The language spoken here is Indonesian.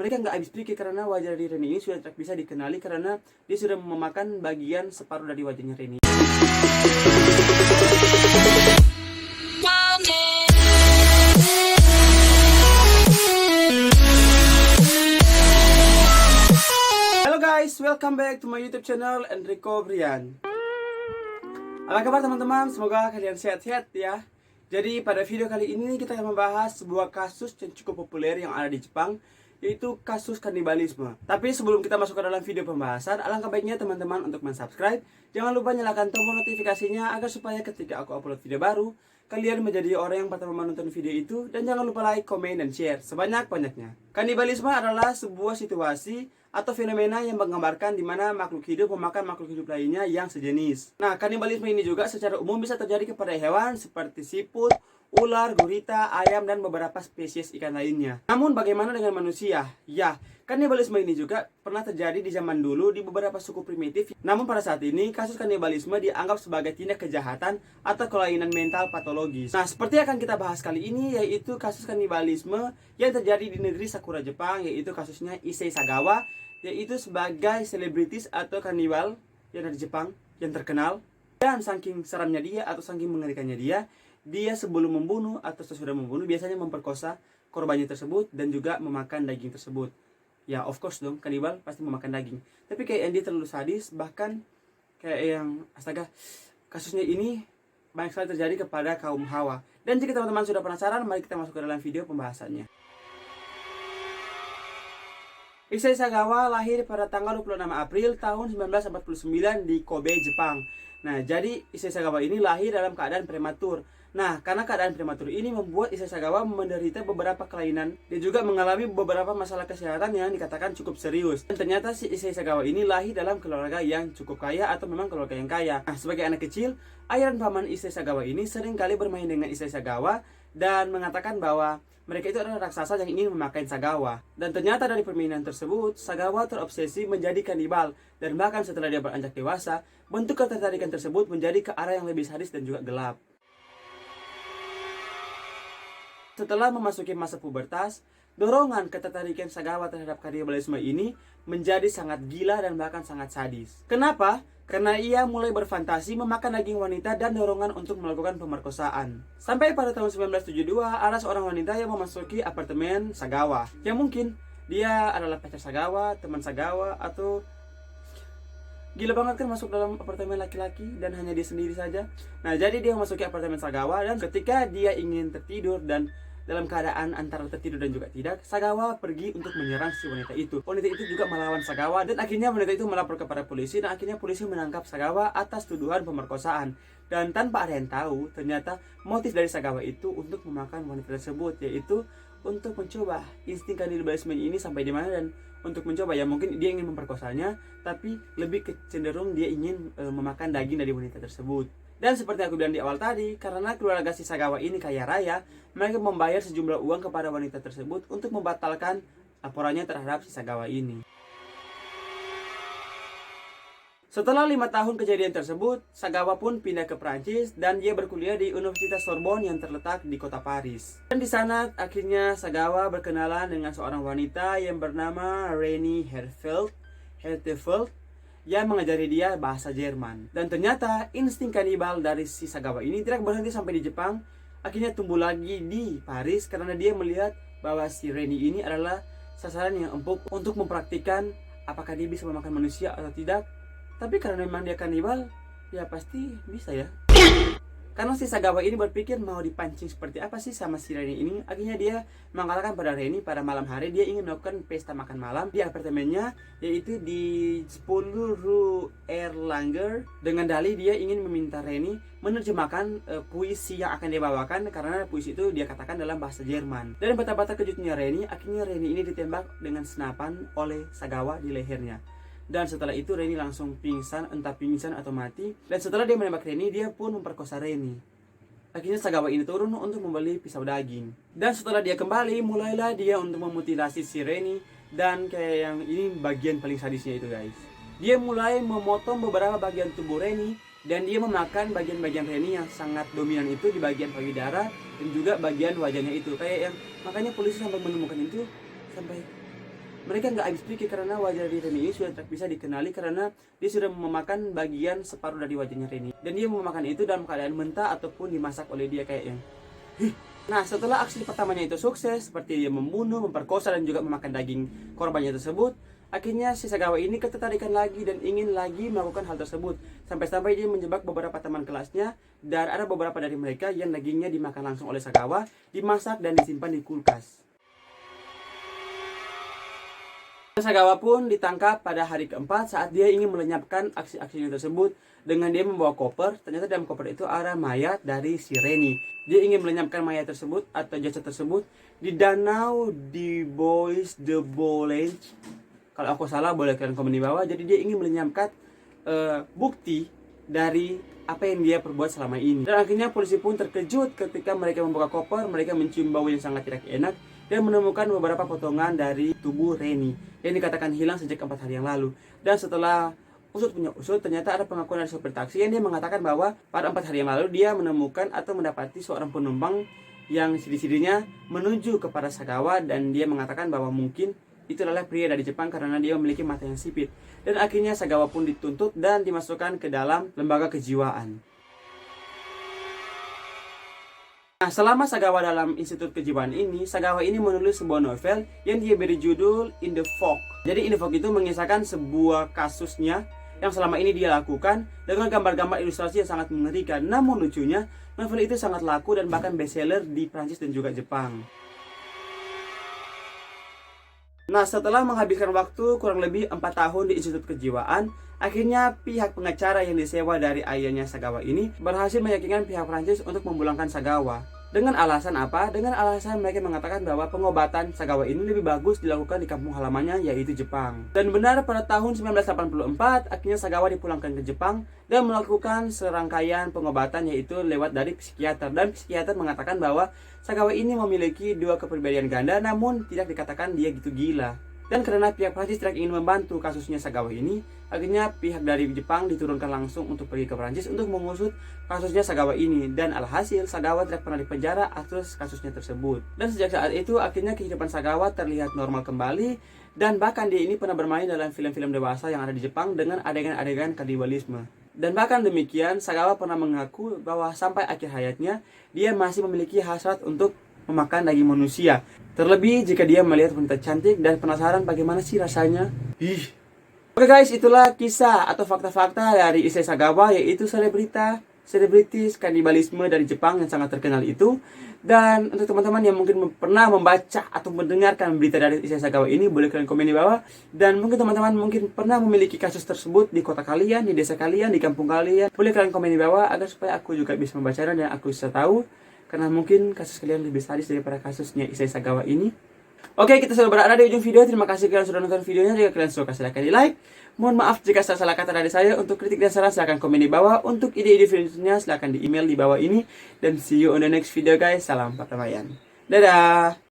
mereka nggak habis pikir karena wajah dari Reni ini sudah tak bisa dikenali karena dia sudah memakan bagian separuh dari wajahnya Reni. Halo guys, welcome back to my YouTube channel Enrico Brian. Apa kabar teman-teman? Semoga kalian sehat-sehat ya. Jadi pada video kali ini kita akan membahas sebuah kasus yang cukup populer yang ada di Jepang, yaitu kasus kanibalisme. Tapi sebelum kita masuk ke dalam video pembahasan, alangkah baiknya teman-teman untuk mensubscribe. Jangan lupa nyalakan tombol notifikasinya agar supaya ketika aku upload video baru, kalian menjadi orang yang pertama menonton video itu. Dan jangan lupa like, komen, dan share sebanyak-banyaknya. Kanibalisme adalah sebuah situasi atau fenomena yang menggambarkan di mana makhluk hidup memakan makhluk hidup lainnya yang sejenis. Nah, kanibalisme ini juga secara umum bisa terjadi kepada hewan seperti siput, ular, gurita, ayam, dan beberapa spesies ikan lainnya. Namun bagaimana dengan manusia? Ya, kanibalisme ini juga pernah terjadi di zaman dulu di beberapa suku primitif. Namun pada saat ini, kasus kanibalisme dianggap sebagai tindak kejahatan atau kelainan mental patologis. Nah, seperti yang akan kita bahas kali ini, yaitu kasus kanibalisme yang terjadi di negeri Sakura, Jepang, yaitu kasusnya Issei Sagawa, yaitu sebagai selebritis atau kanibal yang dari Jepang yang terkenal. Dan saking seramnya dia atau saking mengerikannya dia sebelum membunuh atau sesudah membunuh biasanya memperkosa korbannya tersebut dan juga memakan daging tersebut. Ya of course dong, kanibal pasti memakan daging. Tapi kayak yang dia terlalu sadis, bahkan kayak yang astaga, kasusnya ini banyak sekali terjadi kepada kaum Hawa. Dan jika teman-teman sudah penasaran, mari kita masuk ke dalam video pembahasannya. Issei Sagawa lahir pada tanggal 26 April tahun 1949 di Kobe, Jepang. Nah, jadi Issei Sagawa ini lahir dalam keadaan prematur. Nah, karena keadaan prematur ini membuat Issei Sagawa menderita beberapa kelainan dan juga mengalami beberapa masalah kesehatan yang dikatakan cukup serius. Dan ternyata si Issei Sagawa ini lahir dalam keluarga yang cukup kaya atau memang keluarga yang kaya. Nah, sebagai anak kecil, ayah dan paman Issei Sagawa ini sering kali bermain dengan Issei Sagawa dan mengatakan bahwa mereka itu adalah raksasa yang ingin memakan Sagawa. Dan ternyata dari permainan tersebut, Sagawa terobsesi menjadi kanibal. Dan bahkan setelah dia beranjak dewasa, bentuk ketertarikan tersebut menjadi ke arah yang lebih sadis dan juga gelap. Setelah memasuki masa pubertas, dorongan ketertarikan Sagawa terhadap kanibalisme ini menjadi sangat gila dan bahkan sangat sadis. Kenapa? Karena ia mulai berfantasi memakan daging wanita dan dorongan untuk melakukan pemerkosaan. Sampai pada tahun 1972, ada seorang wanita yang memasuki apartemen Sagawa. Yang mungkin dia adalah pacar Sagawa, teman Sagawa, atau gila banget kan masuk dalam apartemen laki-laki dan hanya dia sendiri saja. Nah, jadi dia memasuki apartemen Sagawa dan ketika dia ingin tertidur dan dalam keadaan antara tertidur dan juga tidak, Sagawa pergi untuk menyerang si wanita itu. Wanita itu juga melawan Sagawa dan akhirnya wanita itu melapor kepada polisi dan akhirnya polisi menangkap Sagawa atas tuduhan pemerkosaan. Dan tanpa ada yang tahu, ternyata motif dari Sagawa itu untuk memakan wanita tersebut, yaitu untuk mencoba insting kanibalisme ini sampai di mana dan untuk mencoba ya mungkin dia ingin memperkosanya, tapi lebih cenderung dia ingin memakan daging dari wanita tersebut. Dan seperti aku bilang di awal tadi, karena keluarga si Sagawa ini kaya raya, mereka membayar sejumlah uang kepada wanita tersebut untuk membatalkan laporannya terhadap si Sagawa ini. Setelah 5 tahun kejadian tersebut, Sagawa pun pindah ke Prancis dan dia berkuliah di Universitas Sorbonne yang terletak di kota Paris. Dan di sana akhirnya Sagawa berkenalan dengan seorang wanita yang bernama Reni Hertefeld yang mengajari dia bahasa Jerman. Dan ternyata insting kanibal dari si Sagawa ini tidak berhenti sampai di Jepang. Akhirnya tumbuh lagi di Paris karena dia melihat bahwa si Reni ini adalah sasaran yang empuk untuk mempraktikkan apakah dia bisa memakan manusia atau tidak. Tapi karena memang dia kanibal, ya pasti bisa ya. Karena si Sagawa ini berpikir mau dipancing seperti apa sih sama si Reni ini. Akhirnya dia mengatakan pada Reni pada malam hari dia ingin melakukan pesta makan malam di apartemennya, yaitu di 10 Rue Erlanger. Dengan dalih dia ingin meminta Reni menerjemahkan puisi yang akan dia bawakan karena puisi itu dia katakan dalam bahasa Jerman. Dan betapa kejutnya Reni, akhirnya Reni ini ditembak dengan senapan oleh Sagawa di lehernya. Dan setelah itu Reni langsung pingsan, entah pingsan atau mati. Dan setelah dia menembak Reni, dia pun memperkosa Reni. Akhirnya Sagawa ini turun untuk membeli pisau daging. Dan setelah dia kembali, mulailah dia untuk memutilasi si Reni. Dan kayak yang ini bagian paling sadisnya itu guys. Dia mulai memotong beberapa bagian tubuh Reni. Dan dia memakan bagian-bagian Reni yang sangat dominan itu di bagian payudara. Dan juga bagian wajahnya itu. Kayak yang makanya polisi sampai menemukan itu sampai Mereka nggak habis pikir karena wajah dari Reni ini sudah tak bisa dikenali karena dia sudah memakan bagian separuh dari wajahnya Reni. Dan dia memakan itu dalam keadaan mentah ataupun dimasak oleh dia kayaknya. Nah, setelah aksi pertamanya itu sukses, seperti dia membunuh, memperkosa, dan juga memakan daging korbannya tersebut, akhirnya si Sagawa ini ketertarikan lagi dan ingin lagi melakukan hal tersebut. Sampai-sampai dia menjebak beberapa teman kelasnya, dan ada beberapa dari mereka yang dagingnya dimakan langsung oleh Sagawa, dimasak dan disimpan di kulkas. Sagawa pun ditangkap pada hari keempat saat dia ingin melenyapkan aksi-aksinya tersebut dengan dia membawa koper. Ternyata dalam koper itu ada mayat dari si Reni. Dia ingin melenyapkan mayat tersebut atau jasad tersebut di danau di Bois de Boulogne. Kalau aku salah boleh kalian komen di bawah. Jadi dia ingin melenyapkan bukti dari apa yang dia perbuat selama ini. Dan akhirnya polisi pun terkejut ketika mereka membuka koper. Mereka mencium bau yang sangat tidak enak dan menemukan beberapa potongan dari tubuh Reni yang dikatakan hilang sejak 4 hari yang lalu. Dan setelah usut punya usut, ternyata ada pengakuan dari sopir taksi yang dia mengatakan bahwa pada 4 hari yang lalu dia menemukan atau mendapati seorang penumpang yang sidi-sidinya menuju kepada Sagawa, dan dia mengatakan bahwa mungkin itu adalah pria dari Jepang karena dia memiliki mata yang sipit. Dan akhirnya Sagawa pun dituntut dan dimasukkan ke dalam lembaga kejiwaan. Nah, selama Sagawa dalam institut kejiwaan ini, Sagawa ini menulis sebuah novel yang dia beri judul In the Fog. Jadi In the Fog itu mengisahkan sebuah kasusnya yang selama ini dia lakukan dengan gambar-gambar ilustrasi yang sangat mengerikan. Namun lucunya, novel itu sangat laku dan bahkan bestseller di Prancis dan juga Jepang. Nah, setelah menghabiskan waktu kurang lebih 4 tahun di institut kejiwaan, akhirnya pihak pengacara yang disewa dari ayahnya Sagawa ini berhasil meyakinkan pihak Prancis untuk memulangkan Sagawa. Dengan alasan apa? Dengan alasan mereka mengatakan bahwa pengobatan Sagawa ini lebih bagus dilakukan di kampung halamannya, yaitu Jepang. Dan benar, pada tahun 1984 akhirnya Sagawa dipulangkan ke Jepang dan melakukan serangkaian pengobatan, yaitu lewat dari psikiater. Dan psikiater mengatakan bahwa Sagawa ini memiliki 2 kepribadian ganda, namun tidak dikatakan dia gitu gila. Dan karena pihak Prancis tidak ingin membantu kasusnya Sagawa ini, akhirnya pihak dari Jepang diturunkan langsung untuk pergi ke Prancis untuk mengusut kasusnya Sagawa ini. Dan alhasil Sagawa tidak pernah dipenjara atas kasusnya tersebut. Dan sejak saat itu akhirnya kehidupan Sagawa terlihat normal kembali. Dan bahkan dia ini pernah bermain dalam film-film dewasa yang ada di Jepang dengan adegan-adegan kanibalisme. Dan bahkan demikian, Sagawa pernah mengaku bahwa sampai akhir hayatnya dia masih memiliki hasrat untuk memakan daging manusia. Terlebih jika dia melihat wanita cantik dan penasaran bagaimana sih rasanya. Oke guys, itulah kisah atau fakta-fakta dari Issei Sagawa, yaitu selebritis kanibalisme dari Jepang yang sangat terkenal itu. Dan untuk teman-teman yang mungkin pernah membaca atau mendengarkan berita dari Issei Sagawa ini, boleh kalian komen di bawah. Dan mungkin teman-teman mungkin pernah memiliki kasus tersebut di kota kalian, di desa kalian, di kampung kalian. Boleh kalian komen di bawah agar supaya aku juga bisa membacanya dan aku bisa tahu. Karena mungkin kasus kalian lebih sadis daripada kasusnya Issei Sagawa ini. Oke, kita sudah berada di ujung video. Terima kasih kalian sudah nonton videonya. Jika kalian suka, silahkan di like. Mohon maaf jika salah kata dari saya. Untuk kritik dan saran silahkan komen di bawah. Untuk ide-ide videonya silahkan di email di bawah ini. Dan see you on the next video guys. Salam perdamaian. Dadah.